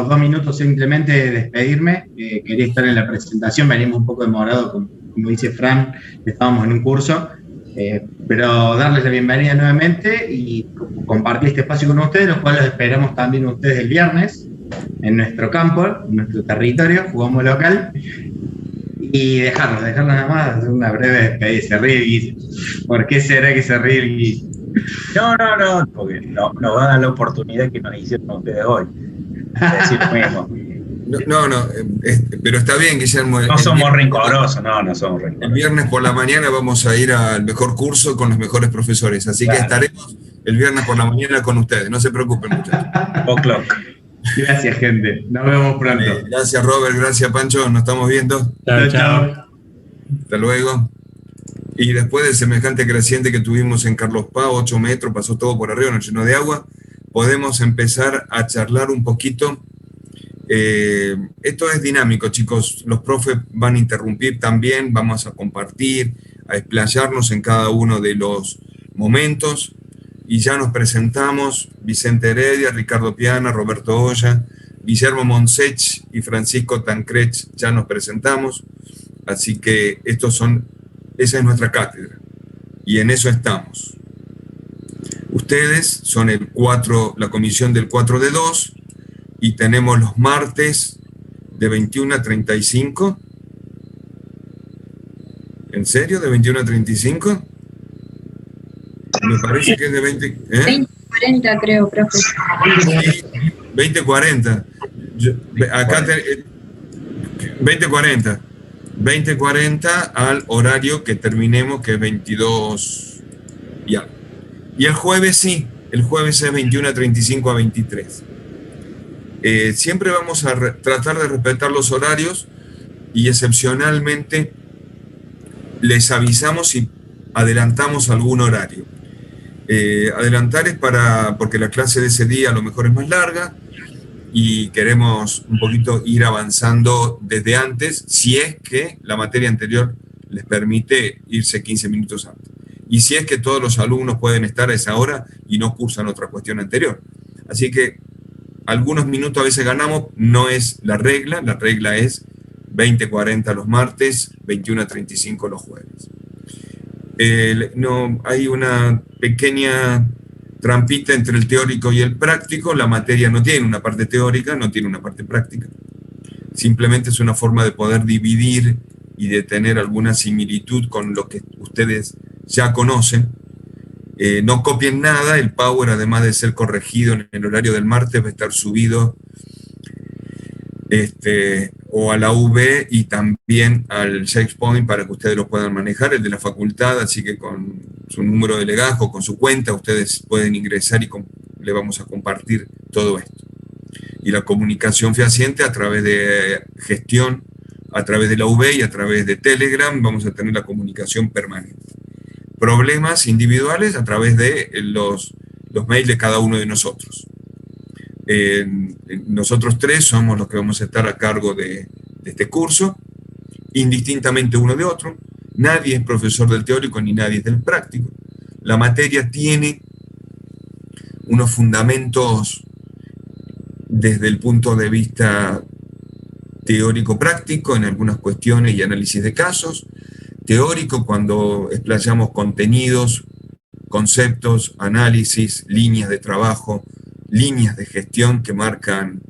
2 minutos simplemente de despedirme. Quería estar en la presentación, venimos un poco demorados, como dice Fran, estábamos en un curso, pero darles la bienvenida nuevamente y compartir este espacio con ustedes, los cuales los esperamos también ustedes el viernes en nuestro campo, en nuestro territorio, jugamos local, y dejarnos nada más, hacer una breve despedida. Se ríe el Guille. ¿Por qué será que se ríe el Guille? No, porque nos va a dar la oportunidad que nos hicieron ustedes hoy. De decir lo mismo. Pero está bien, Guillermo. No somos rencorosos, no somos rencorosos. El viernes por la mañana vamos a ir al mejor curso con los mejores profesores, así claro, que estaremos el viernes por la mañana con ustedes, no se preocupen, muchachos. O'clock. Gracias, gente. Nos vemos pronto. Gracias, Robert. Gracias, Pancho. Nos estamos viendo. Chao. Hasta luego. Y después del semejante creciente que tuvimos en Carlos Paz, 8 metros, pasó todo por arriba, nos llenó de agua, podemos empezar a charlar un poquito. Esto es dinámico, chicos. Los profes van a interrumpir también, vamos a compartir, a explayarnos en cada uno de los momentos. Y ya nos presentamos: Vicente Heredia, Ricardo Piana, Roberto Olla, Guillermo Monsech y Francisco Tancrech, ya nos presentamos. Así que esa es nuestra cátedra, y en eso estamos. Ustedes son la comisión del 4 de 2, y tenemos los martes de 21 a 35. ¿En serio? ¿De 21 a 35? Me parece que es de 20... 20:40 creo, profe. Sí, 20:40. Acá 20:40. 20:40 al horario que terminemos, que es 22 y algo. Y el jueves sí, el jueves es 21 a 35 a 23. Siempre vamos a tratar de respetar los horarios, y excepcionalmente les avisamos si adelantamos algún horario. Adelantar es porque la clase de ese día a lo mejor es más larga y queremos un poquito ir avanzando desde antes, si es que la materia anterior les permite irse 15 minutos antes. Y si es que todos los alumnos pueden estar a esa hora y no cursan otra cuestión anterior. Así que algunos minutos a veces ganamos, no es la regla es 20:40 los martes, 21 a 35 los jueves. Hay una pequeña trampita entre el teórico y el práctico. La materia no tiene una parte teórica, no tiene una parte práctica. Simplemente es una forma de poder dividir y de tener alguna similitud con lo que ustedes ya conocen. No copien nada. El Power, además de ser corregido en el horario del martes, va a estar subido o a la UV y también al SharePoint para que ustedes lo puedan manejar, el de la facultad, así que con su número de legajo, con su cuenta, ustedes pueden ingresar y le vamos a compartir todo esto. Y la comunicación fehaciente a través de gestión, a través de la UV y a través de Telegram, vamos a tener la comunicación permanente. Problemas individuales a través de los mails de cada uno de nosotros. Nosotros tres somos los que vamos a estar a cargo de este curso, indistintamente uno de otro. Nadie es profesor del teórico ni nadie es del práctico. La materia tiene unos fundamentos desde el punto de vista teórico-práctico en algunas cuestiones y análisis de casos. Teórico cuando explayamos contenidos, conceptos, análisis, líneas de trabajo, líneas de gestión que marcan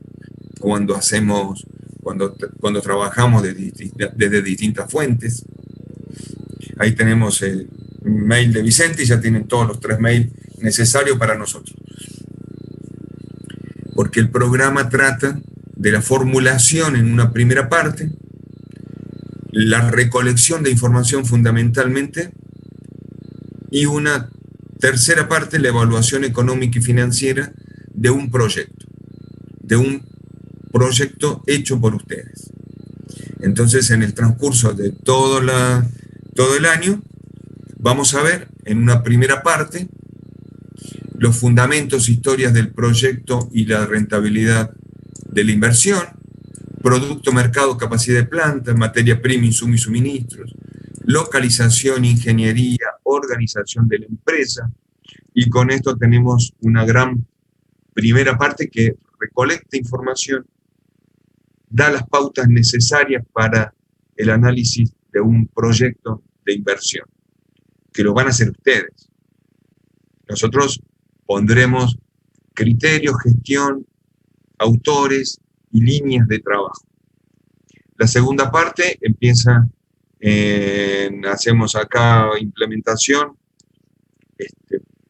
cuando trabajamos desde distintas fuentes. Ahí tenemos el mail de Vicente y ya tienen todos los 3 mails necesarios para nosotros. Porque el programa trata de la formulación en una primera parte, la recolección de información fundamentalmente, y una tercera parte, la evaluación económica y financiera de un proyecto hecho por ustedes. Entonces, en el transcurso de todo el año, vamos a ver en una primera parte los fundamentos, historias del proyecto y la rentabilidad de la inversión, producto, mercado, capacidad de planta, materia prima, insumo y suministros, localización, ingeniería, organización de la empresa, y con esto tenemos una gran primera parte que recolecta información da las pautas necesarias para el análisis de un proyecto de inversión, que lo van a hacer ustedes. Nosotros pondremos criterios, gestión, autores y líneas de trabajo. La segunda parte empieza hacemos acá implementación,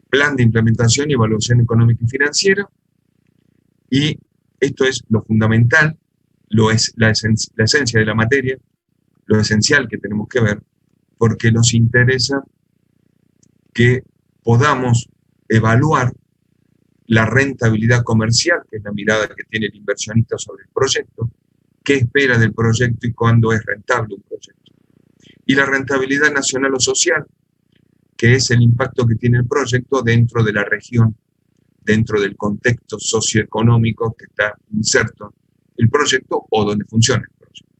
plan de implementación y evaluación económica y financiera, y esto es lo fundamental, es la esencia de la materia, lo esencial que tenemos que ver, porque nos interesa que podamos evaluar la rentabilidad comercial, que es la mirada que tiene el inversionista sobre el proyecto, qué espera del proyecto y cuándo es rentable un proyecto. Y la rentabilidad nacional o social, que es el impacto que tiene el proyecto dentro de la región, dentro del contexto socioeconómico que está inserto el proyecto o donde funciona el proyecto.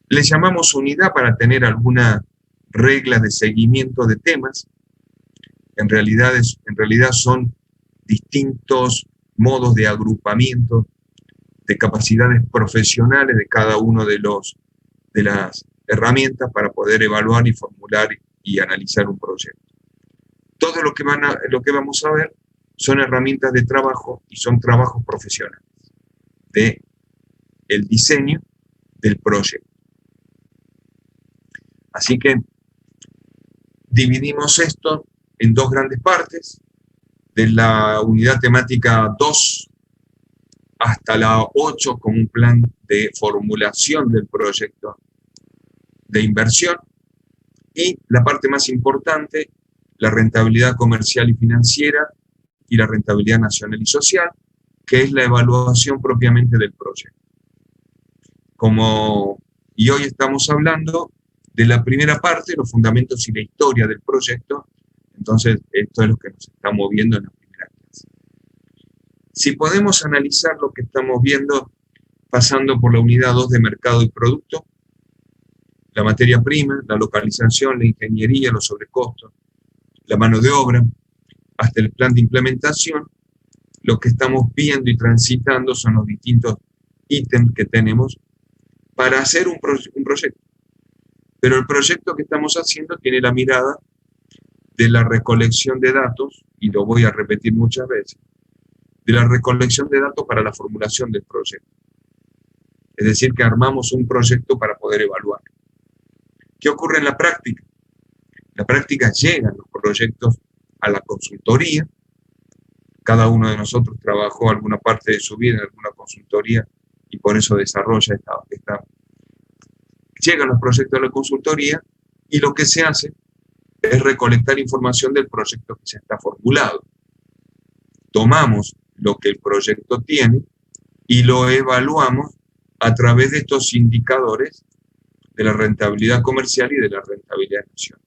Le llamamos unidad para tener alguna regla de seguimiento de temas. En realidad son distintos modos de agrupamiento de capacidades profesionales de cada uno de las herramientas para poder evaluar y formular y analizar un proyecto. Todo lo que vamos a ver son herramientas de trabajo y son trabajos profesionales de el diseño del proyecto. Así que dividimos esto en dos grandes partes, de la unidad temática 2 hasta la 8 como un plan de formulación del proyecto de inversión, y la parte más importante, la rentabilidad comercial y financiera y la rentabilidad nacional y social, que es la evaluación propiamente del proyecto. Y hoy estamos hablando de la primera parte, los fundamentos y la historia del proyecto. Entonces, esto es lo que nos está moviendo en la primera clase. Si podemos analizar lo que estamos viendo pasando por la unidad 2 de mercado y producto, la materia prima, la localización, la ingeniería, los sobrecostos, la mano de obra, hasta el plan de implementación, lo que estamos viendo y transitando son los distintos ítems que tenemos para hacer un proyecto. Pero el proyecto que estamos haciendo tiene la mirada de la recolección de datos, y lo voy a repetir muchas veces, de la recolección de datos para la formulación del proyecto. Es decir, que armamos un proyecto para poder evaluar. ¿Qué ocurre en la práctica? En la práctica llegan los proyectos a la consultoría. Cada uno de nosotros trabajó alguna parte de su vida en alguna consultoría y por eso desarrolla esta. Llegan los proyectos a la consultoría y lo que se hace es recolectar información del proyecto que se está formulado. Tomamos lo que el proyecto tiene y lo evaluamos a través de estos indicadores de la rentabilidad comercial y de la rentabilidad nacional.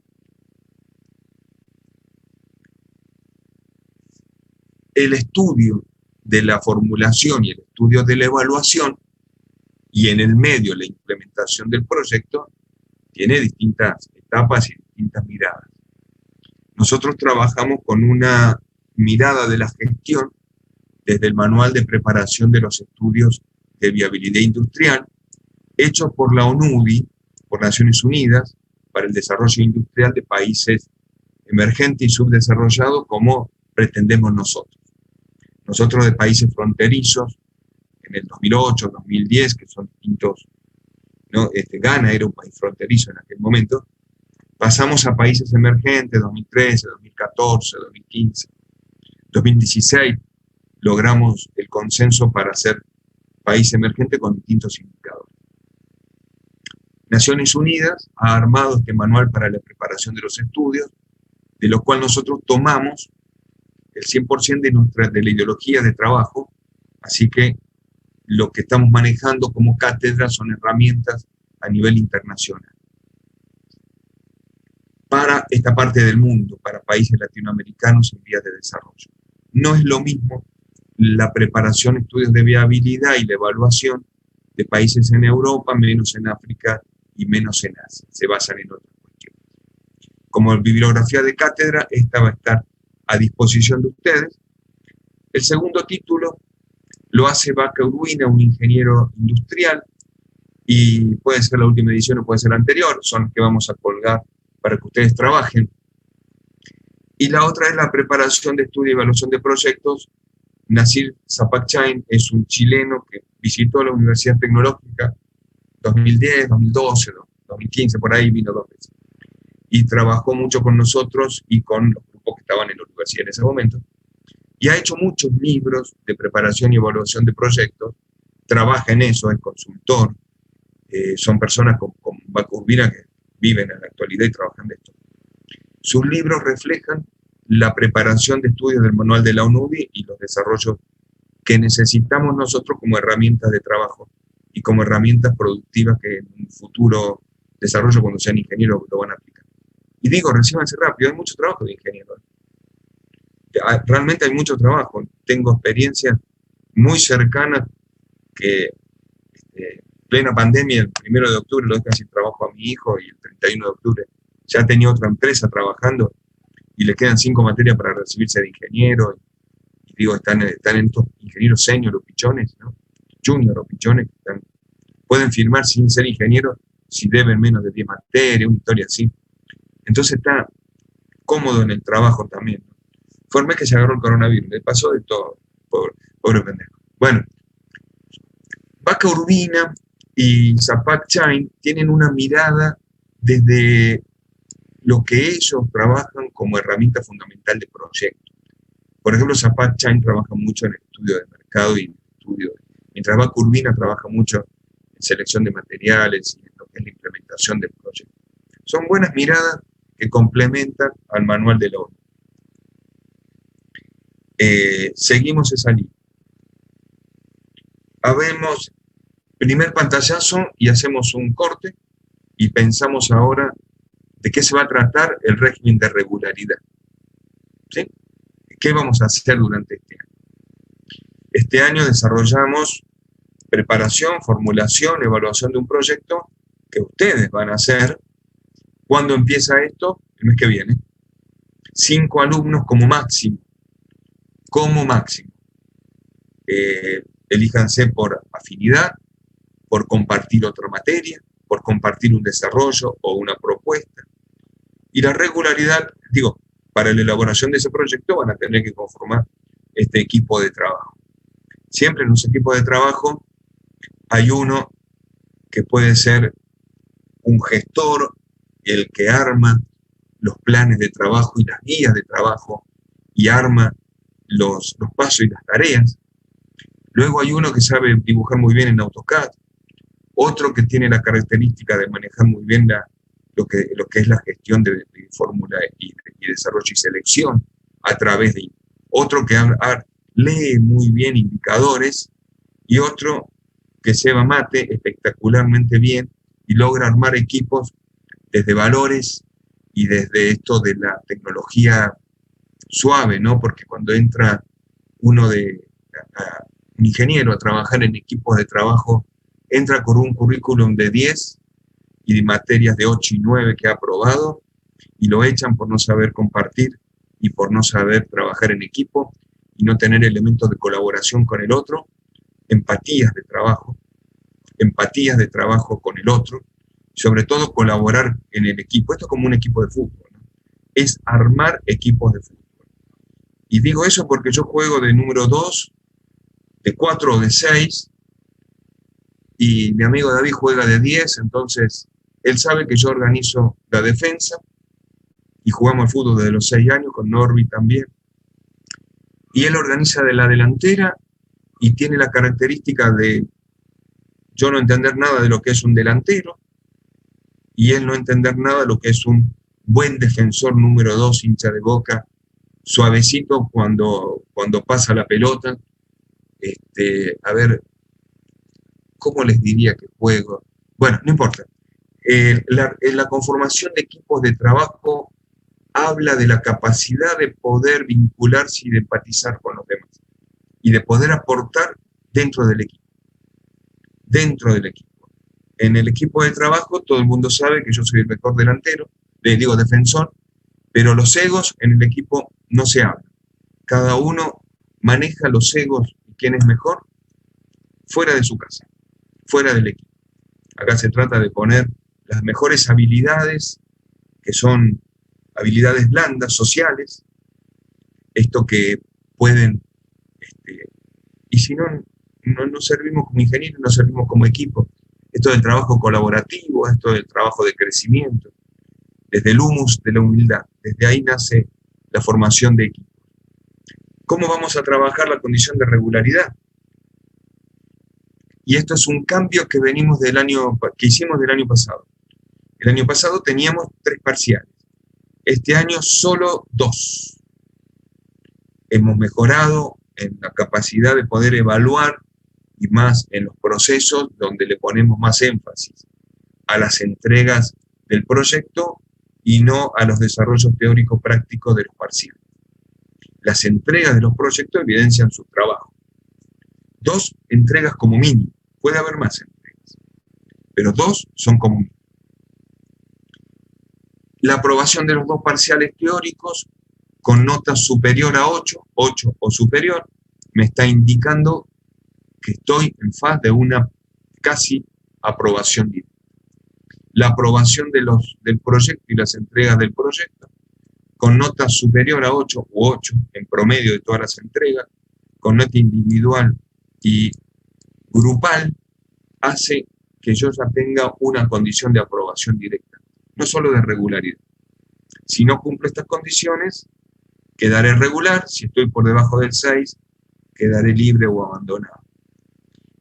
El estudio de la formulación y el estudio de la evaluación, y en el medio la implementación del proyecto, tiene distintas etapas y distintas miradas. Nosotros trabajamos con una mirada de la gestión desde el Manual de Preparación de los Estudios de Viabilidad Industrial, hecho por la ONUDI, por Naciones Unidas, para el desarrollo industrial de países emergentes y subdesarrollados como pretendemos nosotros. Nosotros de países fronterizos, en el 2008, 2010, que son distintos, ¿no? Ghana era un país fronterizo en aquel momento, pasamos a países emergentes, 2013, 2014, 2015, 2016, logramos el consenso para ser país emergente con distintos indicadores. Naciones Unidas ha armado este manual para la preparación de los estudios, de lo cual nosotros tomamos el 100% de la ideología de trabajo, así que lo que estamos manejando como cátedra son herramientas a nivel internacional. Para esta parte del mundo, para países latinoamericanos en vías de desarrollo. No es lo mismo la preparación, estudios de viabilidad y la evaluación de países en Europa, menos en África y menos en Asia. Se basan en otras cuestiones. Como bibliografía de cátedra, esta va a estar a disposición de ustedes. El segundo título, lo hace Vaca Urbina, un ingeniero industrial, y puede ser la última edición o puede ser la anterior, son las que vamos a colgar para que ustedes trabajen. Y la otra es la preparación de estudio y evaluación de proyectos. Nasir Zapacchain es un chileno que visitó la Universidad Tecnológica 2010, 2012, 2015, por ahí vino 2 veces. Y trabajó mucho con nosotros y con los grupos que estaban en la universidad en ese momento. Y ha hecho muchos libros de preparación y evaluación de proyectos. Trabaja en eso, es consultor. Son personas con Vaca Urbina que viven en la actualidad y trabajan de esto. Sus libros reflejan la preparación de estudios del manual de la UNUBI y los desarrollos que necesitamos nosotros como herramientas de trabajo y como herramientas productivas que en un futuro desarrollo, cuando sean ingenieros, lo van a aplicar. Y digo, recíbanse rápido, hay mucho trabajo de ingeniero. Realmente hay mucho trabajo. Tengo experiencias muy cercanas que plena pandemia, el 1 de octubre lo dejé sin trabajo a mi hijo y el 31 de octubre ya tenía otra empresa trabajando y le quedan 5 materias para recibirse de ingeniero. Y digo, están en estos ingenieros senior o pichones, ¿no? Junior o pichones, que pueden firmar sin ser ingenieros si deben menos de 10 materias, una historia así. Entonces está cómodo en el trabajo también, ¿no? Fue el mes que se agarró el coronavirus, le pasó de todo, pobre pendejo. Bueno, Vaca Urbina y Zapacchain tienen una mirada desde lo que ellos trabajan como herramienta fundamental de proyecto. Por ejemplo, Zapacchain trabaja mucho en el estudio de mercado y en el estudio, mientras Vaca Urbina trabaja mucho en selección de materiales y en lo que es la implementación del proyecto. Son buenas miradas que complementan al manual de la ONU. Seguimos esa línea. Habemos primer pantallazo y hacemos un corte y pensamos ahora de qué se va a tratar el régimen de regularidad. ¿Sí? ¿Qué vamos a hacer durante este año? Este año desarrollamos preparación, formulación, evaluación de un proyecto que ustedes van a hacer. ¿Cuándo empieza esto? El mes que viene. 5 alumnos como máximo. Como máximo. Elíjanse por afinidad, por compartir otra materia, por compartir un desarrollo o una propuesta. Y la regularidad, digo, para la elaboración de ese proyecto van a tener que conformar este equipo de trabajo. Siempre en los equipos de trabajo hay uno que puede ser un gestor, el que arma los planes de trabajo y las guías de trabajo y arma los pasos y las tareas. Luego hay uno que sabe dibujar muy bien en AutoCAD, otro que tiene la característica de manejar muy bien lo que es la gestión de fórmula y desarrollo y selección a través de otro que lee muy bien indicadores y otro que ceba mate espectacularmente bien y logra armar equipos desde valores y desde esto de la tecnología suave, ¿no? Porque cuando entra un ingeniero a trabajar en equipos de trabajo, entra con un currículum de 10 y de materias de 8 y 9 que ha aprobado, y lo echan por no saber compartir y por no saber trabajar en equipo y no tener elementos de colaboración con el otro, empatías de trabajo con el otro, sobre todo colaborar en el equipo. Esto es como un equipo de fútbol, ¿no? Es armar equipos de fútbol. Y digo eso porque yo juego de número 2, de 4 o de 6, y mi amigo David juega de 10, entonces él sabe que yo organizo la defensa, y jugamos al fútbol desde los 6 años, con Norby también. Y él organiza de la delantera, y tiene la característica de yo no entender nada de lo que es un delantero, y él no entender nada de lo que es un buen defensor número 2, hincha de Boca, suavecito cuando pasa la pelota. A ver, ¿cómo les diría que juego? Bueno, no importa. La conformación de equipos de trabajo habla de la capacidad de poder vincularse y de empatizar con los demás y de poder aportar dentro del equipo. Dentro del equipo. En el equipo de trabajo todo el mundo sabe que yo soy el mejor delantero, defensor, pero los egos en el equipo no se hablan. Cada uno maneja los egos y quién es mejor fuera de su casa, fuera del equipo. Acá se trata de poner las mejores habilidades, que son habilidades blandas, sociales, esto que pueden, y si no servimos como ingenieros, no servimos como equipo. Esto del trabajo colaborativo, esto del trabajo de crecimiento, desde el humus de la humildad, desde ahí nace la formación de equipo. ¿Cómo vamos a trabajar la condición de regularidad? Y esto es un cambio que hicimos del año pasado. El año pasado teníamos 3 parciales. Este año solo 2. Hemos mejorado en la capacidad de poder evaluar y más en los procesos donde le ponemos más énfasis a las entregas del proyecto y no a los desarrollos teóricos prácticos de los parciales. Las entregas de los proyectos evidencian su trabajo. 2 entregas como mínimo. Puede haber más entregas, pero 2 son como mínimo. La aprobación de los 2 parciales teóricos con nota superior a 8 o superior, me está indicando que estoy en fase de una casi aprobación directa. La aprobación del proyecto y las entregas del proyecto con nota superior a 8 u 8 en promedio de todas las entregas, con nota individual y grupal, hace que yo ya tenga una condición de aprobación directa, no solo de regularidad. Si no cumplo estas condiciones, quedaré regular. Si estoy por debajo del 6, quedaré libre o abandonado.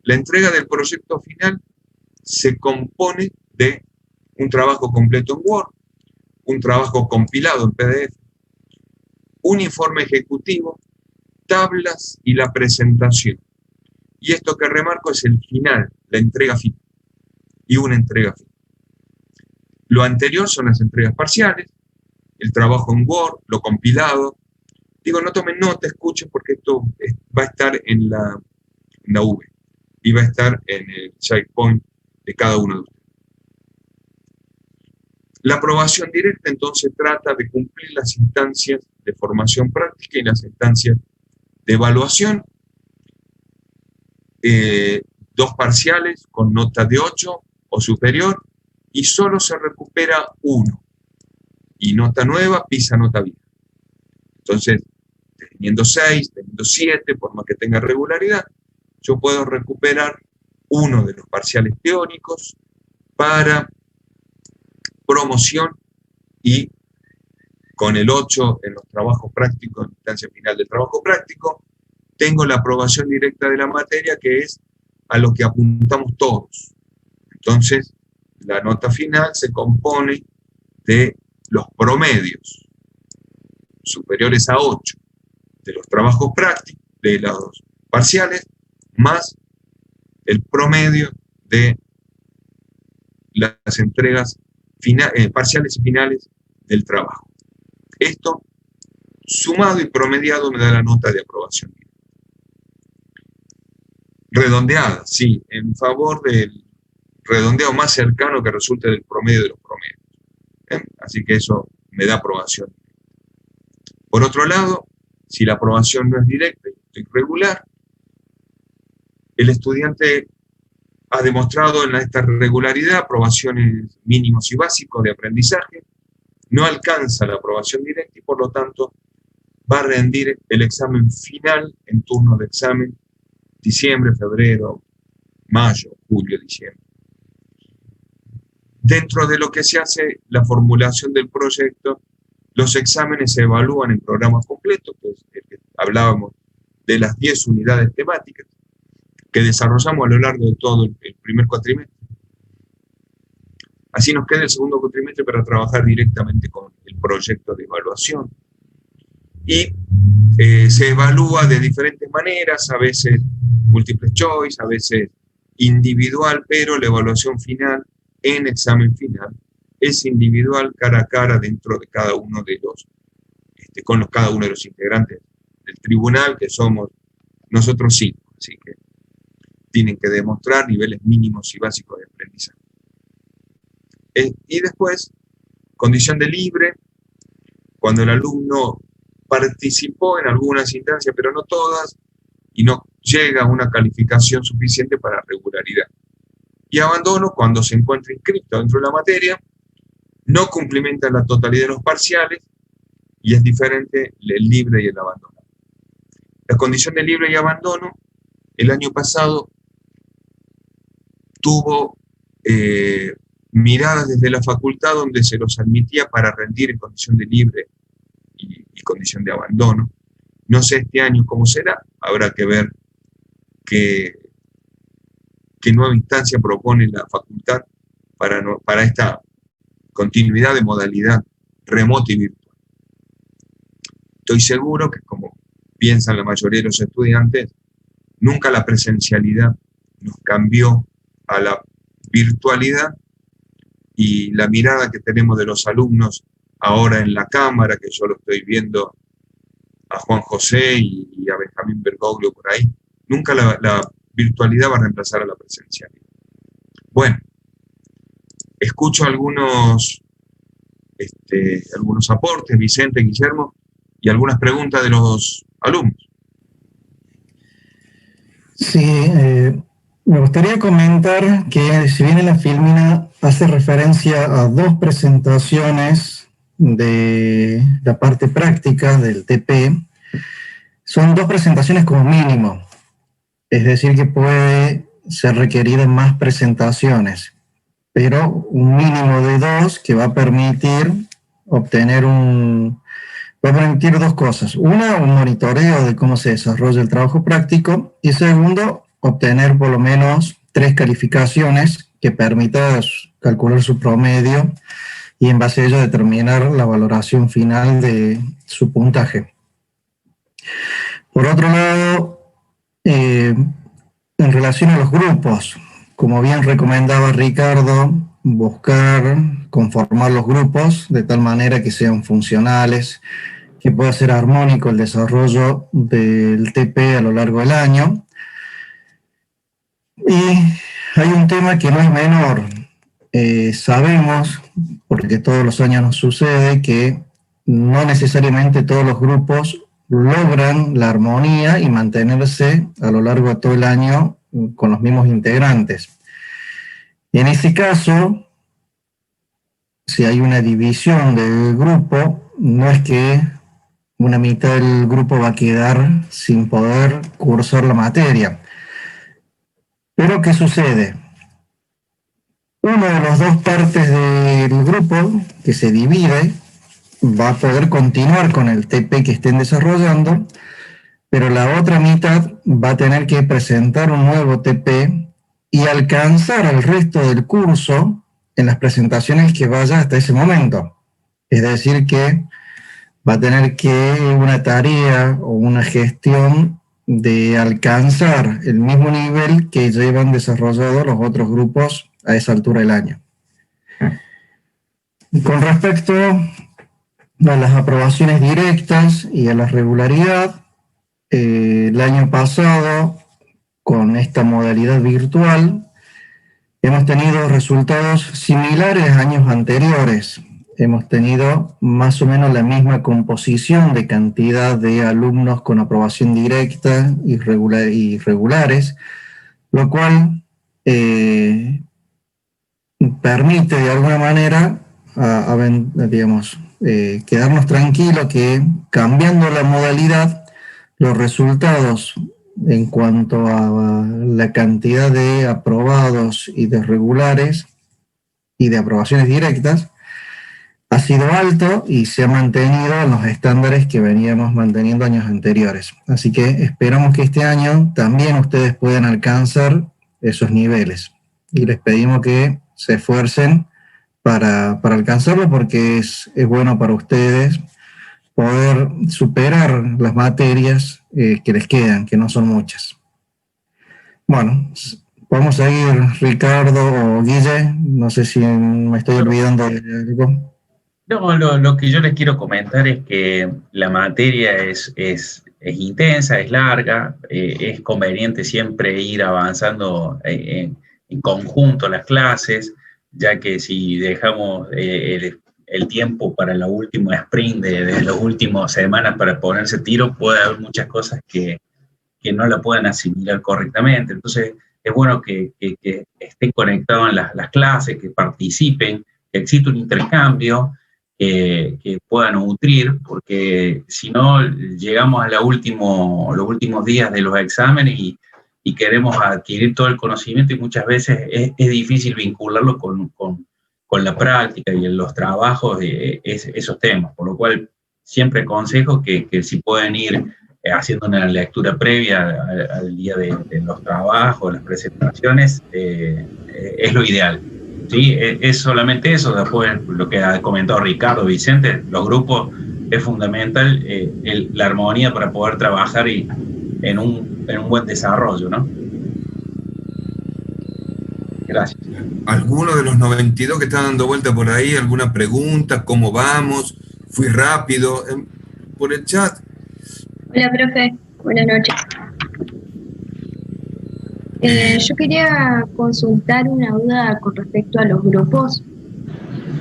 La entrega del proyecto final se compone de un trabajo completo en Word, un trabajo compilado en PDF, un informe ejecutivo, tablas y la presentación. Y esto que remarco es el final, la entrega final, y una entrega final. Lo anterior son las entregas parciales, el trabajo en Word, lo compilado. Digo, no tomen nota, escuchen, porque esto va a estar en la V y va a estar en el checkpoint de cada uno de ustedes. La aprobación directa entonces trata de cumplir las instancias de formación práctica y las instancias de evaluación. 2 parciales con nota de 8 o superior y solo se recupera 1. Y nota nueva pisa nota vieja. Entonces, teniendo 6, teniendo 7, por más que tenga regularidad, yo puedo recuperar 1 de los parciales teóricos para promoción y con el 8 en los trabajos prácticos, en la instancia final del trabajo práctico, tengo la aprobación directa de la materia, que es a lo que apuntamos todos. Entonces, la nota final se compone de los promedios superiores a 8 de los trabajos prácticos, de los parciales, más el promedio de las entregas parciales y finales del trabajo. Esto, sumado y promediado, me da la nota de aprobación. Redondeada, sí, en favor del redondeo más cercano que resulte del promedio de los promedios. Así que eso me da aprobación. Por otro lado, si la aprobación no es directa y irregular, el estudiante ha demostrado en esta regularidad aprobaciones mínimos y básicos de aprendizaje, no alcanza la aprobación directa y por lo tanto va a rendir el examen final en turno de examen diciembre, febrero, mayo, julio, diciembre. Dentro de lo que se hace la formulación del proyecto, los exámenes se evalúan en programas completos, que es el que hablábamos de las 10 unidades temáticas que desarrollamos a lo largo de todo el primer cuatrimestre. Así nos queda el segundo cuatrimestre para trabajar directamente con el proyecto de evaluación. Y se evalúa de diferentes maneras, a veces múltiple choice, a veces individual, pero la evaluación final en examen final es individual, cara a cara, dentro de cada uno de los, cada uno de los integrantes del tribunal, que somos nosotros 5, así que tienen que demostrar niveles mínimos y básicos de aprendizaje. Y después, condición de libre, cuando el alumno participó en algunas instancias, pero no todas, y no llega a una calificación suficiente para regularidad. Y abandono cuando se encuentra inscrito dentro de la materia, no cumplimenta la totalidad de los parciales y es diferente el libre y el abandono. La condición de libre y abandono, el año pasado tuvo miradas desde la facultad donde se los admitía para rendir en condición de libre y condición de abandono. No sé este año cómo será, habrá que ver qué nueva instancia propone la facultad para esta continuidad de modalidad remota y virtual. Estoy seguro que, como piensan la mayoría de los estudiantes, nunca la presencialidad nos cambió a la virtualidad, y la mirada que tenemos de los alumnos ahora en la cámara, que yo lo estoy viendo a Juan José y a Benjamín Bergoglio por ahí, nunca la virtualidad va a reemplazar a la presencialidad. Bueno, escucho algunos aportes, Vicente, Guillermo, y algunas preguntas de los alumnos. Sí, me gustaría comentar que si bien la filmina hace referencia a 2 presentaciones de la parte práctica del TP, son 2 presentaciones como mínimo, es decir que puede ser requeridas más presentaciones, pero un mínimo de 2 que va a permitir obtener va a permitir 2 cosas. Una, un monitoreo de cómo se desarrolla el trabajo práctico, y segundo, obtener por lo menos 3 calificaciones que permitan calcular su promedio y en base a ello determinar la valoración final de su puntaje. Por otro lado, en relación a los grupos, como bien recomendaba Ricardo, buscar conformar los grupos de tal manera que sean funcionales, que pueda ser armónico el desarrollo del TP a lo largo del año. Y hay un tema que no es menor. Sabemos, porque todos los años nos sucede, que no necesariamente todos los grupos logran la armonía y mantenerse a lo largo de todo el año con los mismos integrantes. En ese caso, si hay una división del grupo, no es que una mitad del grupo va a quedar sin poder cursar la materia. Pero ¿qué sucede? Una de las 2 partes del grupo que se divide va a poder continuar con el TP que estén desarrollando, pero la otra mitad va a tener que presentar un nuevo TP y alcanzar al resto del curso en las presentaciones que vaya hasta ese momento. Es decir, que va a tener que una tarea o una gestión de alcanzar el mismo nivel que llevan desarrollado los otros grupos a esa altura del año. Con respecto a las aprobaciones directas y a la regularidad, el año pasado, con esta modalidad virtual, hemos tenido resultados similares a años anteriores. Hemos tenido más o menos la misma composición de cantidad de alumnos con aprobación directa y regulares, lo cual permite de alguna manera quedarnos tranquilos que cambiando la modalidad, los resultados en cuanto a la cantidad de aprobados y de regulares y de aprobaciones directas ha sido alto y se ha mantenido en los estándares que veníamos manteniendo años anteriores. Así que esperamos que este año también ustedes puedan alcanzar esos niveles. Y les pedimos que se esfuercen para alcanzarlo, porque es bueno para ustedes poder superar las materias que les quedan, que no son muchas. Bueno, vamos a ir, Ricardo o Guille, no sé si me estoy olvidando de algo. No, lo que yo les quiero comentar es que la materia es intensa, es larga, es conveniente siempre ir avanzando en conjunto las clases, ya que si dejamos el tiempo para la última sprint de las últimas semanas para ponerse tiro, puede haber muchas cosas que que no la puedan asimilar correctamente. Entonces, es bueno que estén conectados en las clases, que participen, que exista un intercambio, que puedan nutrir, porque si no, llegamos a los últimos días de los exámenes y queremos adquirir todo el conocimiento y muchas veces es difícil vincularlo con la práctica y en los trabajos de esos temas, por lo cual siempre aconsejo que si pueden ir haciendo una lectura previa al día de los trabajos, las presentaciones, es lo ideal. ¿Sí? Es solamente eso. Después, lo que ha comentado Ricardo, Vicente, los grupos es fundamental, la armonía para poder trabajar en un buen desarrollo, ¿no? Gracias. ¿Alguno de los 92 que están dando vuelta por ahí? ¿Alguna pregunta? ¿Cómo vamos? ¿Fui rápido? Por el chat. Hola, profe. Buenas noches. Yo quería consultar una duda con respecto a los grupos.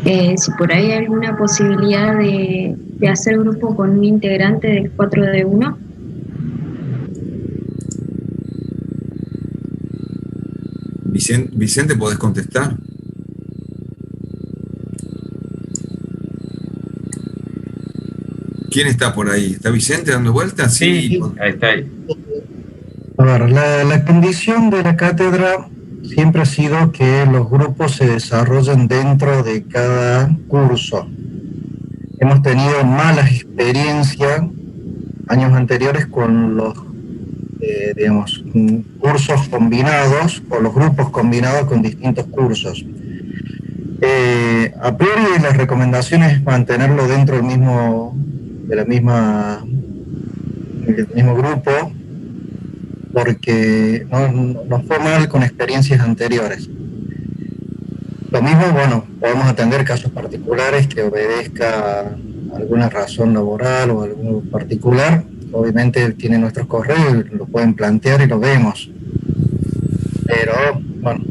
Si por ahí hay alguna posibilidad de hacer grupo con un integrante del 4D1. Vicente, ¿podés contestar? ¿Quién está por ahí? ¿Está Vicente dando vueltas? Sí, ahí está. A ver, la condición de la cátedra siempre ha sido que los grupos se desarrollen dentro de cada curso. Hemos tenido malas experiencias años anteriores con los cursos combinados o los grupos combinados con distintos cursos. A priori las recomendaciones es mantenerlo dentro del mismo grupo, porque nos fue mal con experiencias anteriores. Lo mismo, bueno, podemos atender casos particulares que obedezca a alguna razón laboral o algo particular. Obviamente tienen nuestros correos, lo pueden plantear y lo vemos. Pero, bueno,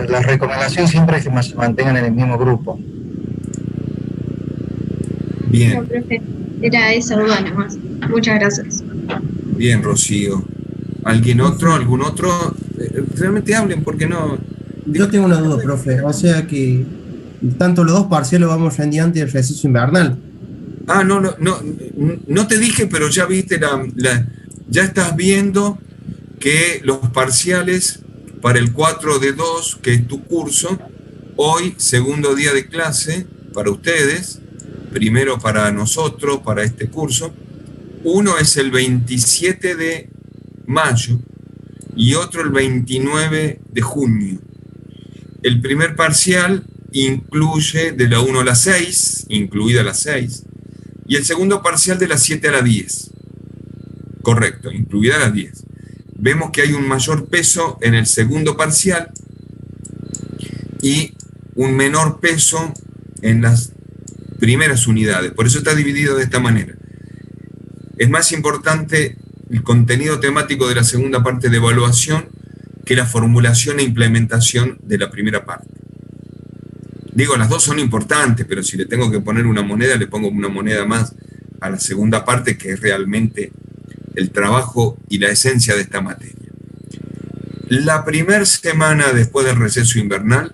la recomendación siempre es que se mantengan en el mismo grupo. Bien. No, profe, era esa duda nomás. Muchas gracias. Bien, Rocío. ¿Alguien otro? ¿Algún otro? Realmente hablen, porque no... Yo tengo una duda, profe. O sea que tanto los dos parciales vamos rendir del receso invernal. Ah, no te dije, pero ya viste ya estás viendo que los parciales para el 4D2, que es tu curso, hoy, segundo día de clase, para ustedes, primero para nosotros, para este curso, uno es el 27 de mayo y otro el 29 de junio. El primer parcial incluye de la 1 a la 6, incluida la 6, y el segundo parcial de las 7 a las 10. Correcto, incluida las 10. Vemos que hay un mayor peso en el segundo parcial y un menor peso en las primeras unidades. Por eso está dividido de esta manera. Es más importante el contenido temático de la segunda parte de evaluación que la formulación e implementación de la primera parte. Digo, las dos son importantes, pero si le tengo que poner una moneda, le pongo una moneda más a la segunda parte, que es realmente el trabajo y la esencia de esta materia. La primera semana después del receso invernal,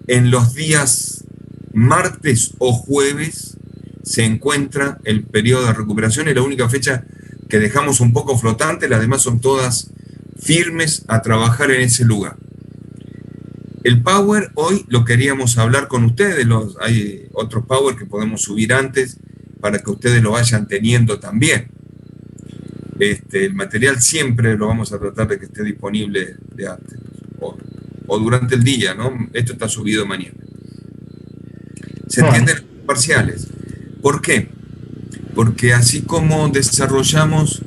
en los días martes o jueves, se encuentra el periodo de recuperación. Es la única fecha que dejamos un poco flotante, las demás son todas firmes a trabajar en ese lugar. El Power, hoy lo queríamos hablar con ustedes, hay otros Power que podemos subir antes para que ustedes lo vayan teniendo también. El material siempre lo vamos a tratar de que esté disponible de antes, o durante el día, ¿no? Esto está subido mañana. ¿Se entienden los parciales? ¿Por qué? Porque así como desarrollamos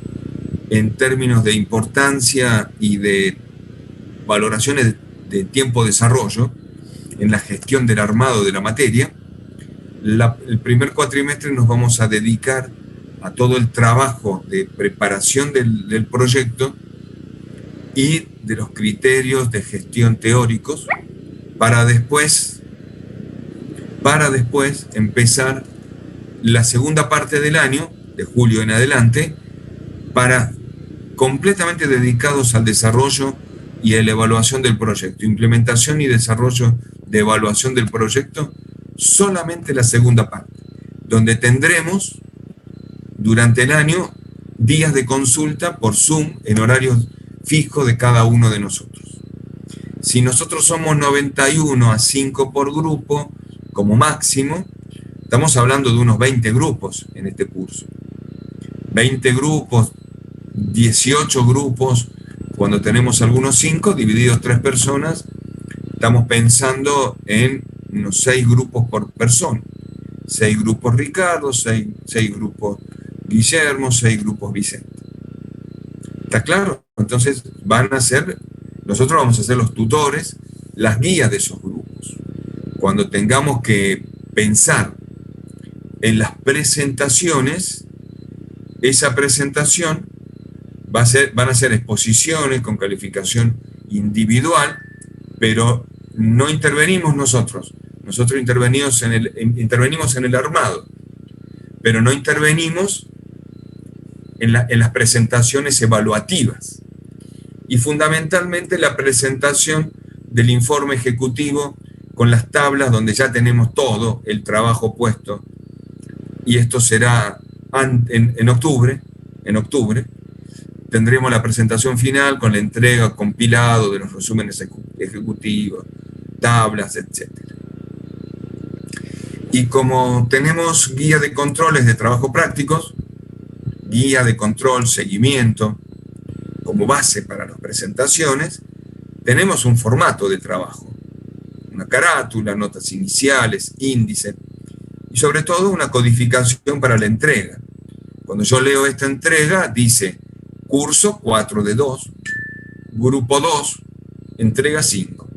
en términos de importancia y de valoraciones de tiempo de desarrollo en la gestión del armado de la materia, el primer cuatrimestre nos vamos a dedicar a todo el trabajo de preparación del proyecto y de los criterios de gestión teóricos para después empezar la segunda parte del año, de julio en adelante, para completamente dedicados al desarrollo y a la evaluación del proyecto. Implementación y desarrollo de evaluación del proyecto, solamente la segunda parte, donde tendremos durante el año días de consulta por Zoom en horarios fijos de cada uno de nosotros. Si nosotros somos 91 a 5 por grupo, como máximo, estamos hablando de unos 20 grupos en este curso. 20 grupos, 18 grupos, cuando tenemos algunos 5, divididos 3 personas, estamos pensando en unos 6 grupos por persona. 6 grupos Ricardo, 6 grupos Guillermo, 6 grupos Vicente. ¿Está claro? Entonces nosotros vamos a ser los tutores, las guías de esos grupos. Cuando tengamos que pensar en las presentaciones, esa presentación van a ser exposiciones con calificación individual, pero no intervenimos nosotros. Nosotros intervenimos en el armado, pero no intervenimos en las presentaciones evaluativas. Y fundamentalmente la presentación del informe ejecutivo con las tablas donde ya tenemos todo el trabajo puesto. Y esto será en octubre. En octubre tendremos la presentación final con la entrega, compilado de los resúmenes ejecutivos, tablas, etc. Y como tenemos guía de controles de trabajo prácticos, guía de control, seguimiento, como base para las presentaciones, tenemos un formato de trabajo, una carátula, notas iniciales, índice, y sobre todo una codificación para la entrega. Cuando yo leo esta entrega, dice curso 4 de 2, grupo 2, entrega 5.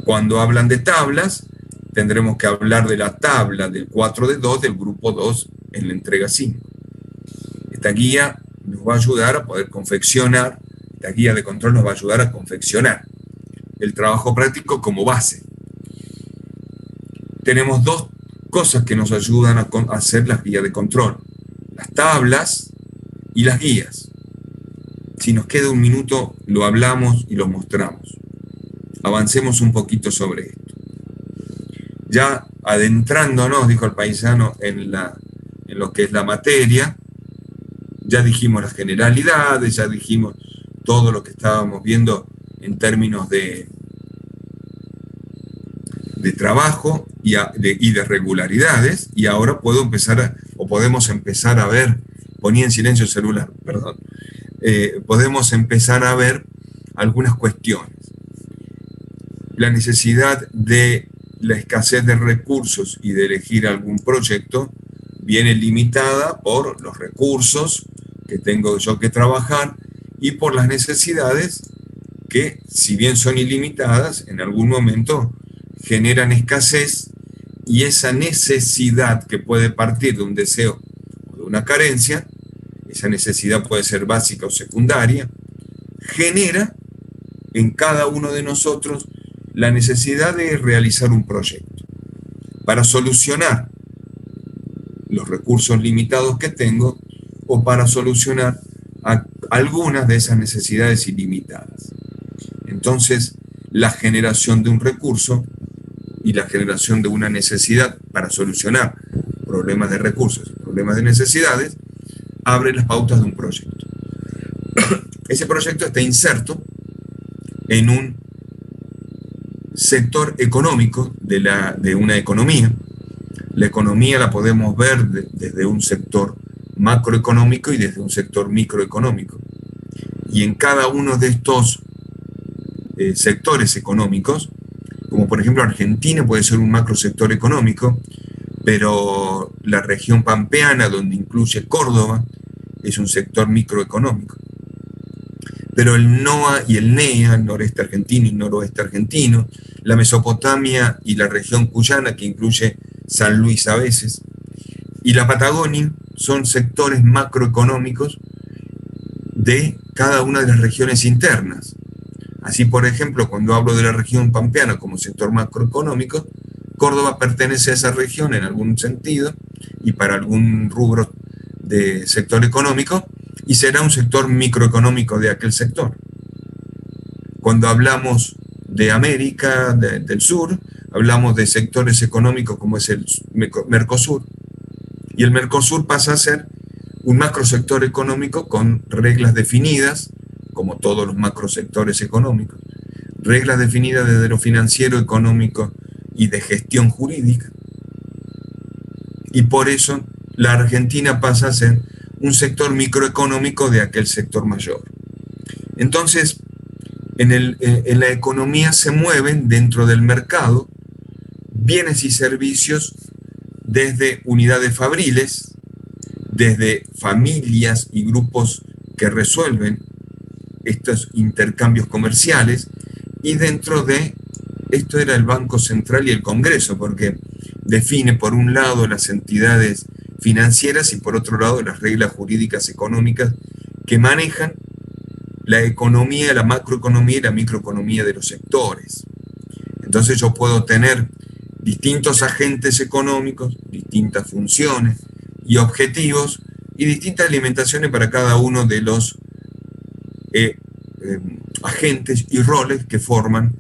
Cuando hablan de tablas, tendremos que hablar de la tabla del 4 de 2 del grupo 2 en la entrega 5. Esta guía nos va a ayudar a poder confeccionar, la guía de control nos va a ayudar a confeccionar el trabajo práctico como base. Tenemos 2 cosas que nos ayudan a hacer las guías de control: las tablas y las guías. Si nos queda un minuto, lo hablamos y lo mostramos. Avancemos un poquito sobre esto. Ya adentrándonos, dijo el paisano, en lo que es la materia, ya dijimos las generalidades, ya dijimos todo lo que estábamos viendo en términos de trabajo y de regularidades, y ahora podemos empezar a ver, ponía en silencio el celular, perdón, podemos empezar a ver algunas cuestiones. La necesidad de la escasez de recursos y de elegir algún proyecto viene limitada por los recursos que tengo yo que trabajar y por las necesidades que, si bien son ilimitadas, en algún momento generan escasez, y esa necesidad que puede partir de un deseo o de una carencia, esa necesidad puede ser básica o secundaria, genera en cada uno de nosotros la necesidad de realizar un proyecto para solucionar los recursos limitados que tengo o para solucionar algunas de esas necesidades ilimitadas. Entonces, la generación de un recurso y la generación de una necesidad para solucionar problemas de recursos y problemas de necesidades abre las pautas de un proyecto. Ese proyecto está inserto en un sector económico de una economía. La economía la podemos ver desde un sector macroeconómico y desde un sector microeconómico. Y en cada uno de estos sectores económicos, como por ejemplo Argentina puede ser un macrosector económico, pero la región pampeana, donde incluye Córdoba, es un sector microeconómico. Pero el NOA y el NEA, el noreste argentino y noroeste argentino, la Mesopotamia y la región cuyana, que incluye San Luis a veces, y la Patagonia, son sectores macroeconómicos de cada una de las regiones internas. Así, por ejemplo, cuando hablo de la región pampeana como sector macroeconómico, Córdoba pertenece a esa región en algún sentido, y para algún rubro de sector económico, y será un sector microeconómico de aquel sector. Cuando hablamos de América del Sur, hablamos de sectores económicos como es el Mercosur, y el Mercosur pasa a ser un macrosector económico con reglas definidas, como todos los macrosectores económicos, reglas definidas desde lo financiero, económico y de gestión jurídica. Y por eso la Argentina pasa a ser un sector microeconómico de aquel sector mayor. Entonces, en la economía se mueven dentro del mercado bienes y servicios desde unidades fabriles, desde familias y grupos que resuelven estos intercambios comerciales, y dentro de esto era el Banco Central y el Congreso, porque define por un lado las entidades financieras y por otro lado las reglas jurídicas económicas que manejan la economía, la macroeconomía y la microeconomía de los sectores. Entonces yo puedo tener distintos agentes económicos, distintas funciones y objetivos y distintas alimentaciones para cada uno de los agentes y roles que forman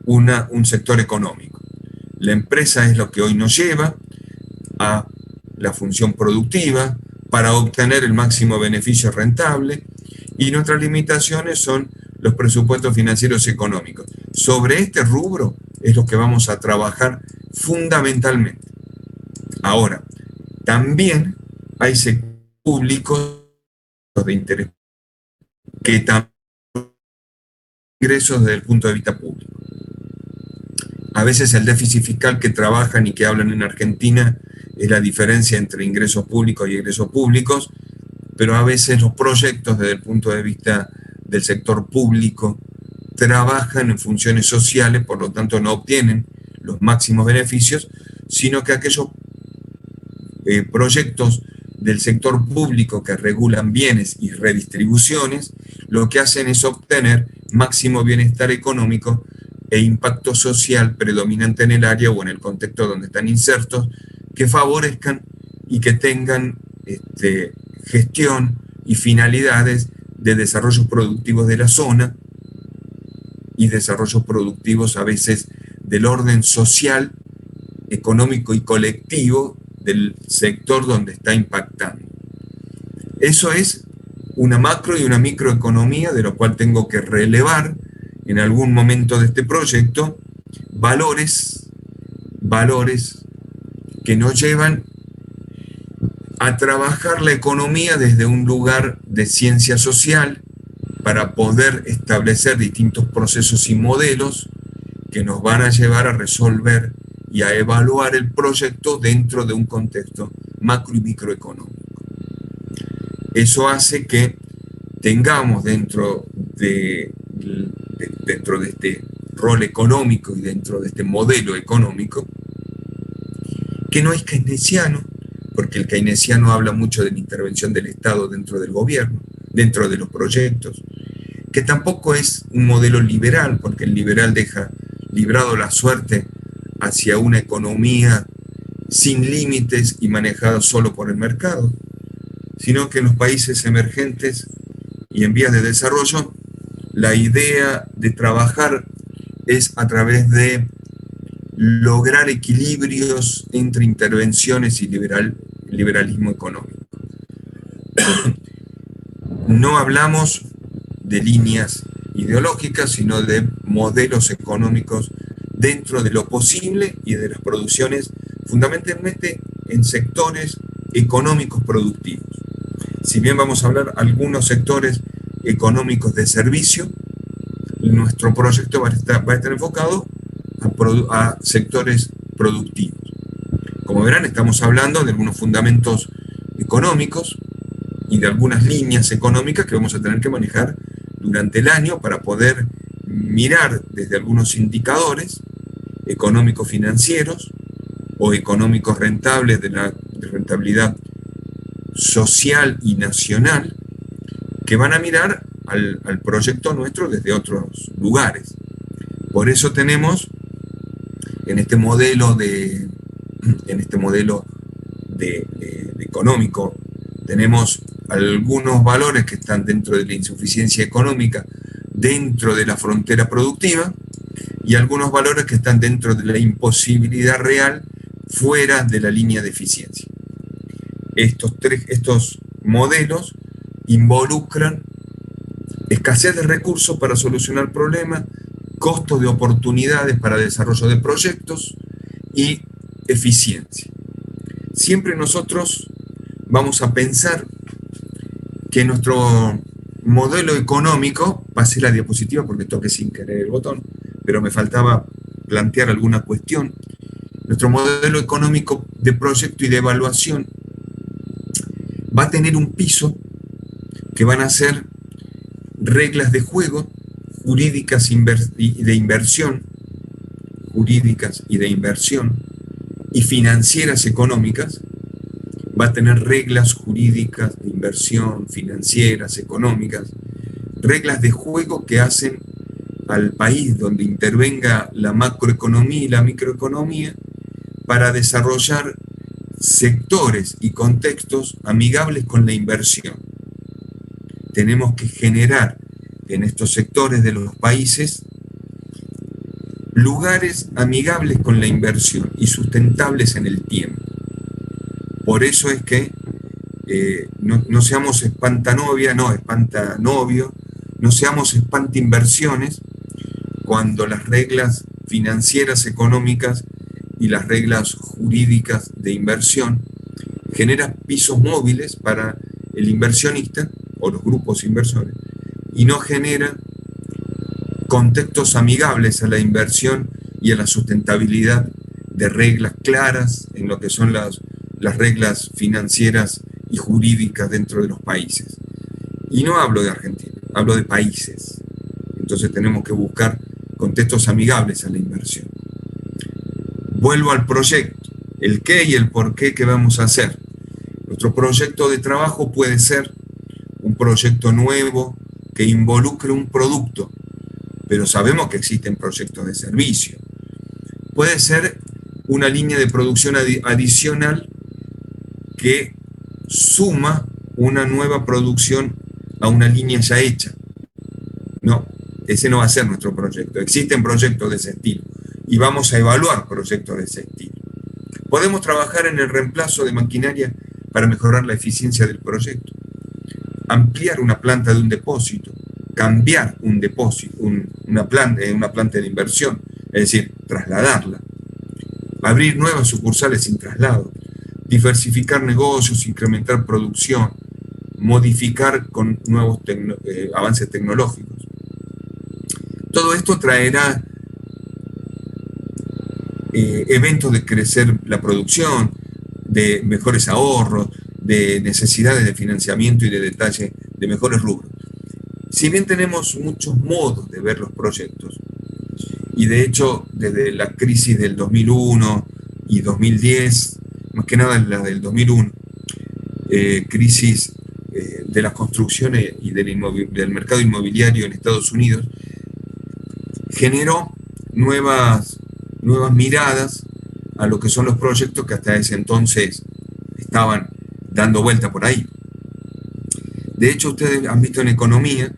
un sector económico. La empresa es lo que hoy nos lleva a la función productiva para obtener el máximo beneficio rentable, y nuestras limitaciones son los presupuestos financieros y económicos. Sobre este rubro es lo que vamos a trabajar fundamentalmente. Ahora, también hay sectores públicos de interés que también ingresos desde el punto de vista público. A veces el déficit fiscal que trabajan y que hablan en Argentina es la diferencia entre ingresos públicos y egresos públicos, pero a veces los proyectos desde el punto de vista del sector público trabajan en funciones sociales, por lo tanto no obtienen los máximos beneficios, sino que aquellos proyectos del sector público que regulan bienes y redistribuciones, lo que hacen es obtener máximo bienestar económico e impacto social predominante en el área o en el contexto donde están insertos, que favorezcan y que tengan gestión y finalidades de desarrollos productivos de la zona y desarrollos productivos a veces del orden social, económico y colectivo del sector donde está impactando. Eso es una macro y una microeconomía, de lo cual tengo que relevar en algún momento de este proyecto valores que nos llevan a trabajar la economía desde un lugar de ciencia social para poder establecer distintos procesos y modelos que nos van a llevar a resolver y a evaluar el proyecto dentro de un contexto macro y microeconómico. Eso hace que tengamos dentro de este rol económico y dentro de este modelo económico, que no es keynesiano, porque el keynesiano habla mucho de la intervención del Estado dentro del gobierno, dentro de los proyectos, que tampoco es un modelo liberal, porque el liberal deja librado la suerte hacia una economía sin límites y manejada solo por el mercado, sino que en los países emergentes y en vías de desarrollo, la idea de trabajar es a través de lograr equilibrios entre intervenciones y liberalismo económico. No hablamos de líneas ideológicas, sino de modelos económicos dentro de lo posible y de las producciones, fundamentalmente en sectores económicos productivos. Si bien vamos a hablar de algunos sectores económicos de servicio, nuestro proyecto va a estar enfocado a sectores productivos. Como verán, estamos hablando de algunos fundamentos económicos y de algunas líneas económicas que vamos a tener que manejar durante el año para poder mirar desde algunos indicadores económicos financieros o económicos rentables de rentabilidad social y nacional, que van a mirar al proyecto nuestro desde otros lugares. Por eso tenemos en este modelo económico, tenemos algunos valores que están dentro de la insuficiencia económica, dentro de la frontera productiva, y algunos valores que están dentro de la imposibilidad real, fuera de la línea de eficiencia. Estos modelos involucran escasez de recursos para solucionar problemas, costos de oportunidades para desarrollo de proyectos y eficiencia. Siempre nosotros vamos a pensar que nuestro modelo económico, pasé la diapositiva porque toqué sin querer el botón, pero me faltaba plantear alguna cuestión. Nuestro modelo económico de proyecto y de evaluación va a tener un piso que van a ser reglas de juego jurídicas y de inversión, y financieras económicas. Va a tener reglas jurídicas de inversión, financieras, económicas, reglas de juego que hacen al país donde intervenga la macroeconomía y la microeconomía para desarrollar sectores y contextos amigables con la inversión. Tenemos que generar en estos sectores de los países lugares amigables con la inversión y sustentables en el tiempo. Por eso es que no seamos espantanovio, no seamos espantainversiones cuando las reglas financieras económicas y las reglas jurídicas de inversión generan pisos móviles para el inversionista o los grupos inversores y no generan contextos amigables a la inversión y a la sustentabilidad de reglas claras en lo que son las reglas financieras y jurídicas dentro de los países. Y no hablo de Argentina, hablo de países. Entonces tenemos que buscar contextos amigables a la inversión. Vuelvo al proyecto, el qué y el por qué que vamos a hacer. Nuestro proyecto de trabajo puede ser un proyecto nuevo que involucre un producto, pero sabemos que existen proyectos de servicio. Puede ser una línea de producción adicional que suma una nueva producción a una línea ya hecha. No, ese no va a ser nuestro proyecto. Existen proyectos de ese estilo y vamos a evaluar proyectos de ese estilo. Podemos trabajar en el reemplazo de maquinaria para mejorar la eficiencia del proyecto, ampliar una planta de un depósito, cambiar un depósito, una planta de inversión, es decir, trasladarla, abrir nuevas sucursales sin traslado, diversificar negocios, incrementar producción, modificar con nuevos avances tecnológicos. Todo esto traerá eventos de crecer la producción, de mejores ahorros, de necesidades de financiamiento y de detalle de mejores rubros. Si bien tenemos muchos modos de ver los proyectos, y de hecho desde la crisis del 2001 y 2010, más que nada la del 2001, crisis de las construcciones y del mercado inmobiliario en Estados Unidos, generó nuevas miradas a lo que son los proyectos que hasta ese entonces estaban dando vuelta por ahí. De hecho, ustedes han visto en economía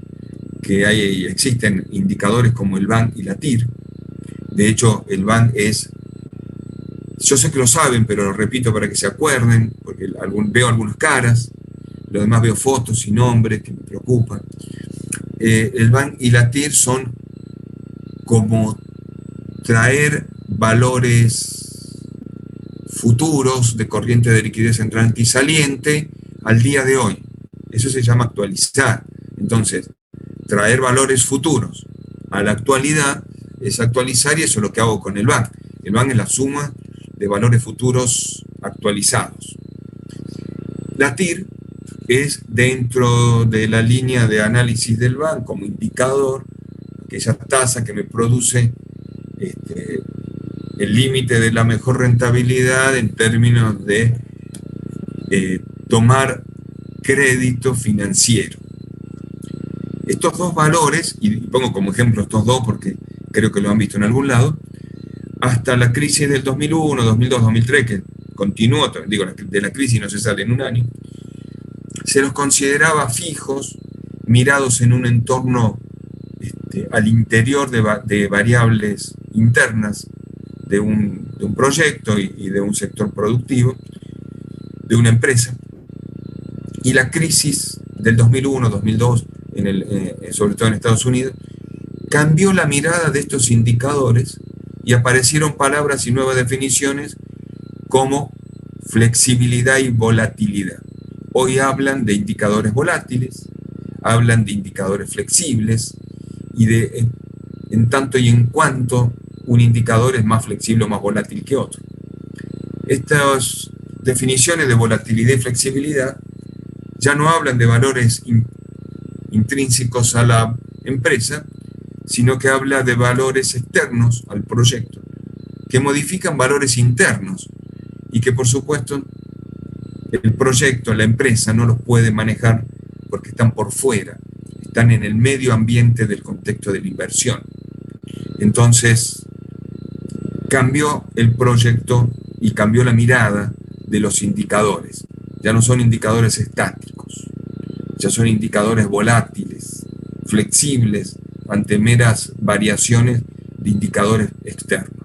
que existen indicadores como el BAN y la TIR. De hecho, el BAN yo sé que lo saben, pero lo repito para que se acuerden, porque veo algunas caras, lo demás veo fotos y nombres que me preocupan. El BAN y la TIR son como traer valores futuros de corriente de liquidez entrante y saliente al día de hoy. Eso se llama actualizar. Entonces, traer valores futuros a la actualidad es actualizar, y eso es lo que hago con el BAN. El BAN es la suma de valores futuros actualizados. La TIR es dentro de la línea de análisis del BAN como indicador, aquella tasa que me produce el límite de la mejor rentabilidad en términos de tomar crédito financiero. Estos dos valores, y pongo como ejemplo estos dos porque creo que lo han visto en algún lado, hasta la crisis del 2001, 2002, 2003, que continuó, digo, de la crisis no se sale en un año, se los consideraba fijos, mirados en un entorno al interior de variables internas de un proyecto y de un sector productivo, de una empresa. Y la crisis del 2001, 2002, sobre todo en Estados Unidos, cambió la mirada de estos indicadores y aparecieron palabras y nuevas definiciones como flexibilidad y volatilidad. Hoy hablan de indicadores volátiles, hablan de indicadores flexibles, y en tanto y en cuanto un indicador es más flexible o más volátil que otro. Estas definiciones de volatilidad y flexibilidad ya no hablan de valores intrínsecos a la empresa, sino que habla de valores externos al proyecto, que modifican valores internos y que por supuesto el proyecto, la empresa no los puede manejar porque están por fuera, están en el medio ambiente del contexto de la inversión. Entonces, cambió el proyecto y cambió la mirada de los indicadores. Ya no son indicadores estáticos, ya son indicadores volátiles, flexibles, ante meras variaciones de indicadores externos.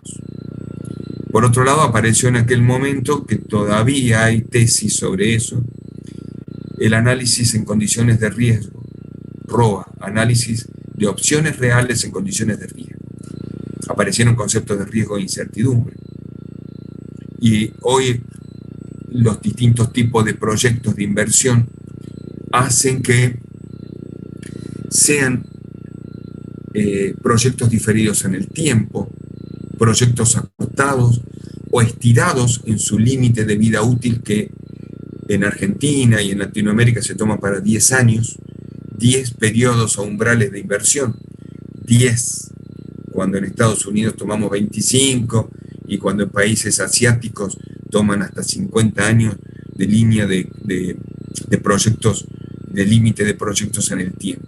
Por otro lado, apareció en aquel momento, que todavía hay tesis sobre eso, el análisis en condiciones de riesgo, ROA, análisis de opciones reales en condiciones de riesgo. Aparecieron conceptos de riesgo e incertidumbre. Y hoy los distintos tipos de proyectos de inversión hacen que sean proyectos diferidos en el tiempo, proyectos acortados o estirados en su límite de vida útil, que en Argentina y en Latinoamérica se toma para 10 años, 10 periodos o umbrales de inversión, 10, cuando en Estados Unidos tomamos 25 y cuando en países asiáticos toman hasta 50 años de línea de proyectos, de límite de proyectos en el tiempo.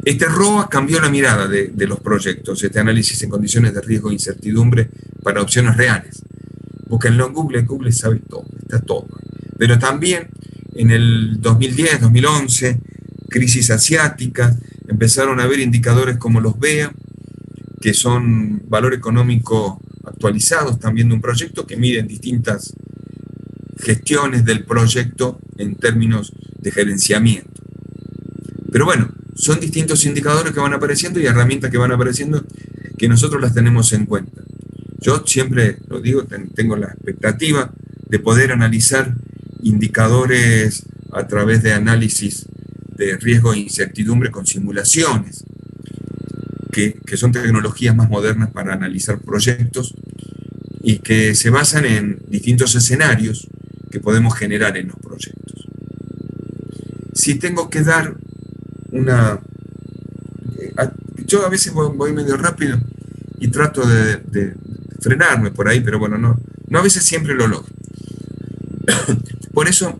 Este ROA cambió la mirada de los proyectos, este análisis en condiciones de riesgo e incertidumbre para opciones reales. Búsquenlo en Google, Google sabe todo, está todo. Pero también en el 2010, 2011, crisis asiática, empezaron a haber indicadores como los BEA, que son valor económico actualizados también de un proyecto, que miden distintas gestiones del proyecto en términos de gerenciamiento. Pero bueno, son distintos indicadores que van apareciendo y herramientas que van apareciendo que nosotros las tenemos en cuenta. Yo siempre lo digo, tengo la expectativa de poder analizar indicadores a través de análisis de riesgo e incertidumbre con simulaciones, que son tecnologías más modernas para analizar proyectos y que se basan en distintos escenarios que podemos generar en los proyectos. Si tengo que dar yo a veces voy medio rápido y trato de frenarme por ahí, pero bueno, no a veces siempre lo logro. Por eso,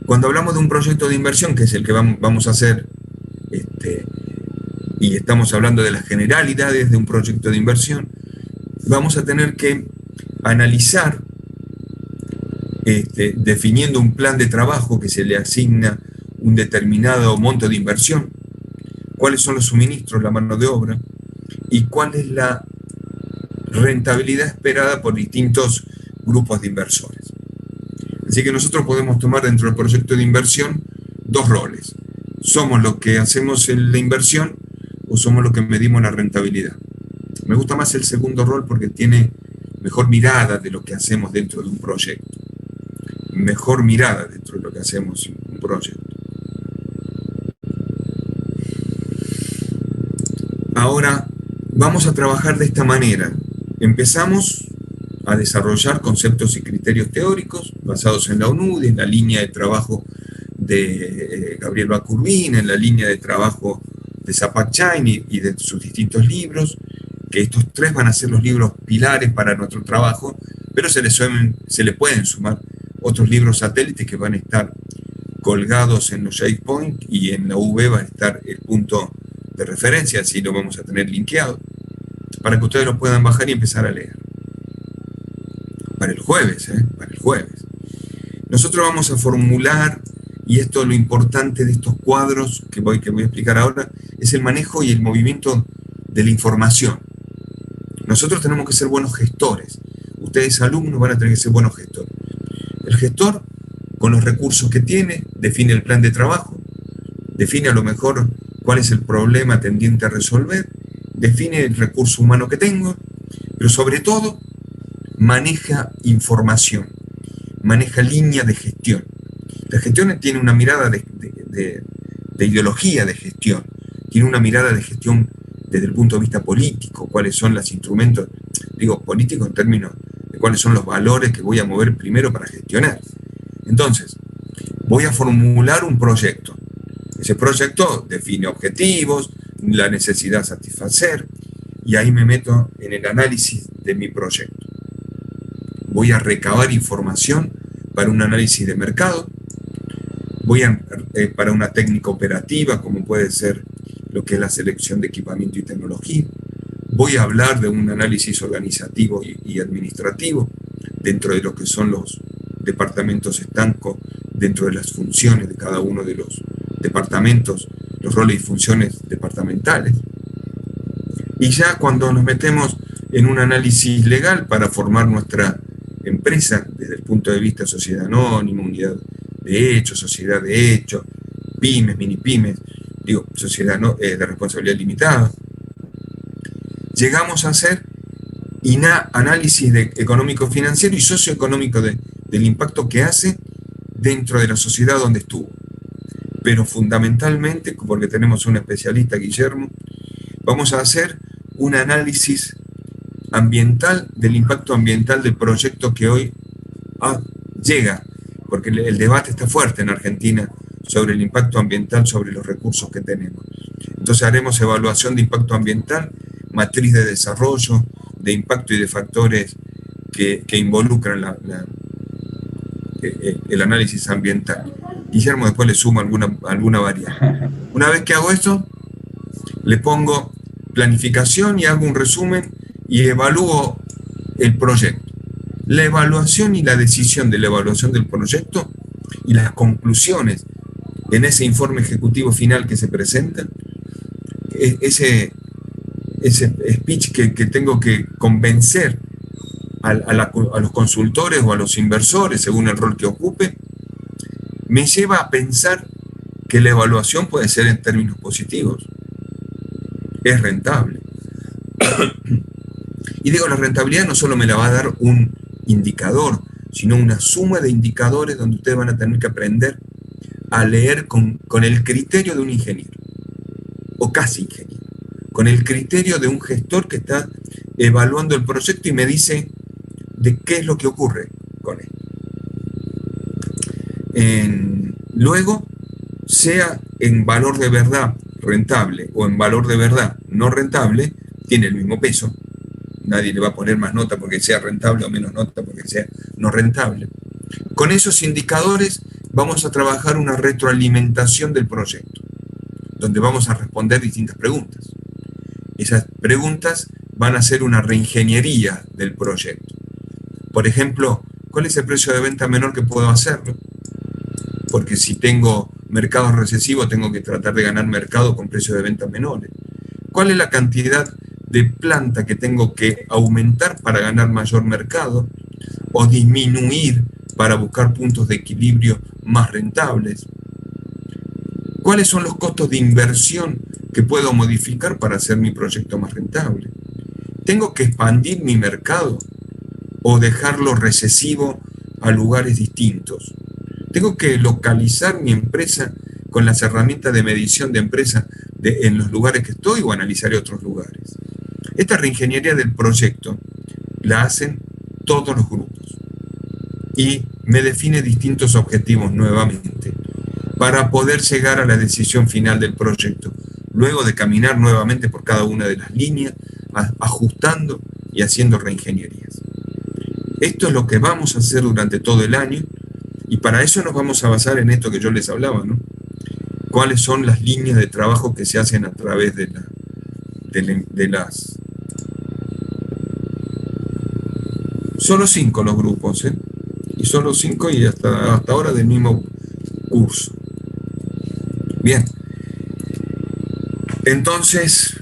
cuando hablamos de un proyecto de inversión, que es el que vamos a hacer, y estamos hablando de las generalidades de un proyecto de inversión, vamos a tener que analizar, definiendo un plan de trabajo que se le asigna un determinado monto de inversión, cuáles son los suministros, la mano de obra, y cuál es la rentabilidad esperada por distintos grupos de inversores. Así que nosotros podemos tomar dentro del proyecto de inversión dos roles. ¿Somos los que hacemos la inversión o somos los que medimos la rentabilidad? Me gusta más el segundo rol porque tiene mejor mirada de lo que hacemos dentro de un proyecto. Mejor mirada dentro de lo que hacemos en un proyecto. Ahora vamos a trabajar de esta manera. Empezamos a desarrollar conceptos y criterios teóricos basados en la UNUD, en la línea de trabajo de Gabriel Bakurbin, en la línea de trabajo de Zapak Chain y de sus distintos libros, que estos tres van a ser los libros pilares para nuestro trabajo, pero se le pueden sumar otros libros satélites que van a estar colgados en los SharePoint, y en la UV va a estar el punto de referencia, así lo vamos a tener linkeado, para que ustedes lo puedan bajar y empezar a leer. Para el jueves, para el jueves. Nosotros vamos a formular, y esto es lo importante de estos cuadros que voy a explicar ahora, es el manejo y el movimiento de la información. Nosotros tenemos que ser buenos gestores. Ustedes, alumnos, van a tener que ser buenos gestores. El gestor, con los recursos que tiene, define el plan de trabajo, define a lo mejor cuál es el problema tendiente a resolver, define el recurso humano que tengo, pero sobre todo maneja información, maneja línea de gestión. La gestión tiene una mirada de ideología de gestión, tiene una mirada de gestión desde el punto de vista político, cuáles son los instrumentos, digo político en términos de cuáles son los valores que voy a mover primero para gestionar. Entonces, voy a formular un proyecto. Ese proyecto define objetivos, la necesidad a satisfacer, y ahí me meto en el análisis de mi proyecto. Voy a recabar información para un análisis de mercado, para una técnica operativa, como puede ser lo que es la selección de equipamiento y tecnología. Voy a hablar de un análisis organizativo y administrativo dentro de lo que son los departamentos estancos, dentro de las funciones de cada uno de los departamentos, los roles y funciones departamentales. Y ya cuando nos metemos en un análisis legal para formar nuestra empresa desde el punto de vista sociedad anónima, unidad de hecho, sociedad de hecho, pymes, mini pymes, sociedad de responsabilidad limitada, llegamos a hacer análisis económico-financiero y socioeconómico del impacto que hace dentro de la sociedad donde estuvo. Pero fundamentalmente, porque tenemos un especialista, Guillermo, vamos a hacer un análisis ambiental del impacto ambiental del proyecto que hoy llega, porque el debate está fuerte en Argentina sobre el impacto ambiental, sobre los recursos que tenemos. Entonces haremos evaluación de impacto ambiental, matriz de desarrollo, de impacto y de factores que involucran el análisis ambiental. Guillermo después le suma alguna variable. Una vez que hago esto, le pongo planificación y hago un resumen y evalúo el proyecto. La evaluación y la decisión de la evaluación del proyecto y las conclusiones en ese informe ejecutivo final que se presenta, ese speech que tengo que convencer a los consultores o a los inversores, según el rol que ocupe, me lleva a pensar que la evaluación puede ser en términos positivos. Es rentable. Y digo, la rentabilidad no solo me la va a dar un indicador, sino una suma de indicadores donde ustedes van a tener que aprender a leer con el criterio de un ingeniero, o casi ingeniero, con el criterio de un gestor que está evaluando el proyecto y me dice de qué es lo que ocurre con él. Luego, sea en valor de verdad rentable o en valor de verdad no rentable, tiene el mismo peso. Nadie le va a poner más nota porque sea rentable o menos nota porque sea no rentable. Con esos indicadores vamos a trabajar una retroalimentación del proyecto, donde vamos a responder distintas preguntas. Esas preguntas van a ser una reingeniería del proyecto. Por ejemplo, ¿cuál es el precio de venta menor que puedo hacerlo? Porque si tengo mercados recesivos, tengo que tratar de ganar mercado con precios de venta menores. ¿Cuál es la cantidad de planta que tengo que aumentar para ganar mayor mercado o disminuir para buscar puntos de equilibrio más rentables? ¿Cuáles son los costos de inversión que puedo modificar para hacer mi proyecto más rentable? ¿Tengo que expandir mi mercado o dejarlo recesivo a lugares distintos? ¿Tengo que localizar mi empresa con las herramientas de medición de empresa en los lugares que estoy o analizaré otros lugares? Esta reingeniería del proyecto la hacen todos los grupos y me define distintos objetivos nuevamente para poder llegar a la decisión final del proyecto, luego de caminar nuevamente por cada una de las líneas, ajustando y haciendo reingenierías. Esto es lo que vamos a hacer durante todo el año y para eso nos vamos a basar en esto que yo les hablaba, ¿no? ¿Cuáles son las líneas de trabajo que se hacen a través de las... Solo 5 los grupos, ¿eh? Y solo 5 y hasta ahora del mismo curso. Bien. Entonces,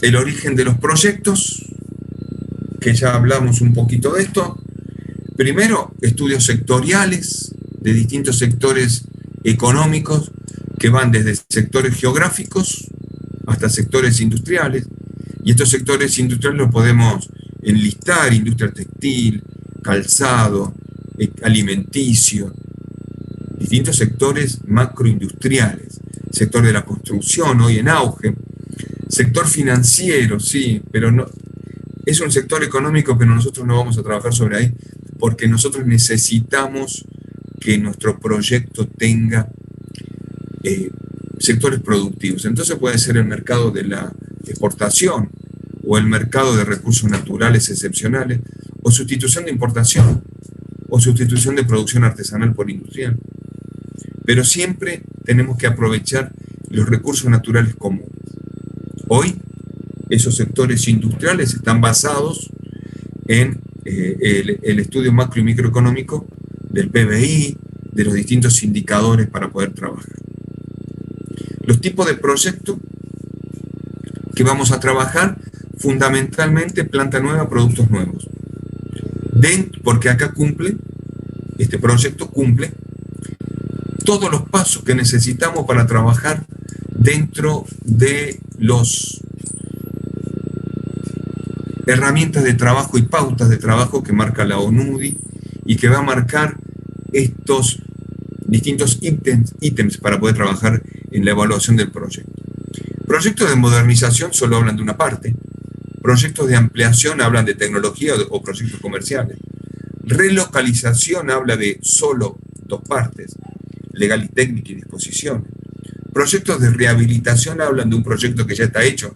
el origen de los proyectos, que ya hablamos un poquito de esto. Primero, estudios sectoriales de distintos sectores económicos que van desde sectores geográficos hasta sectores industriales. Y estos sectores industriales los podemos enlistar: industria textil, calzado, alimenticio, distintos sectores macroindustriales, sector de la construcción hoy en auge, sector financiero, sí, pero no, es un sector económico, pero nosotros no vamos a trabajar sobre ahí, porque nosotros necesitamos que nuestro proyecto tenga sectores productivos. Entonces puede ser el mercado de la exportación, o el mercado de recursos naturales excepcionales, o sustitución de importación, o sustitución de producción artesanal por industrial. Pero siempre tenemos que aprovechar los recursos naturales comunes. Hoy, esos sectores industriales están basados en el estudio macro y microeconómico del PBI, de los distintos indicadores para poder trabajar. Los tipos de proyectos que vamos a trabajar, fundamentalmente planta nueva, productos nuevos. Porque acá este proyecto cumple todos los pasos que necesitamos para trabajar dentro de los herramientas de trabajo y pautas de trabajo que marca la ONUDI y que va a marcar estos distintos ítems para poder trabajar en la evaluación del proyecto. Proyectos de modernización solo hablan de una parte. Proyectos de ampliación hablan de tecnología o proyectos comerciales. Relocalización habla de solo dos partes: legal y técnica y disposición. Proyectos de rehabilitación hablan de un proyecto que ya está hecho: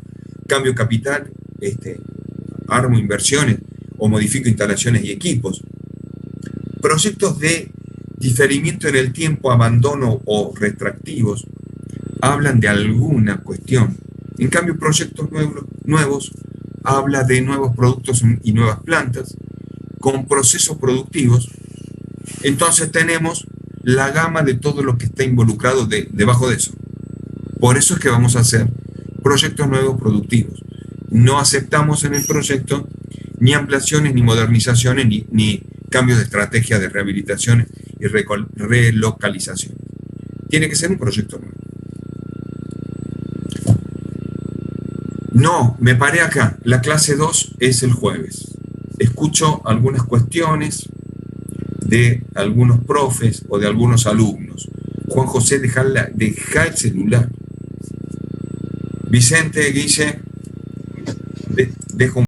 cambio capital, armo inversiones o modifico instalaciones y equipos. Proyectos de diferimiento en el tiempo, abandono o retractivos hablan de alguna cuestión. En cambio, proyectos nuevos habla de nuevos productos y nuevas plantas con procesos productivos. Entonces tenemos la gama de todo lo que está involucrado debajo de eso. Por eso es que vamos a hacer proyectos nuevos productivos. No aceptamos en el proyecto ni ampliaciones, ni modernizaciones, ni cambios de estrategia de rehabilitación y relocalización. Tiene que ser un proyecto nuevo. No, me paré acá. La clase 2 es el jueves. Escucho algunas cuestiones de algunos profes o de algunos alumnos. Juan José, deja el celular. Vicente, Guille, dejo un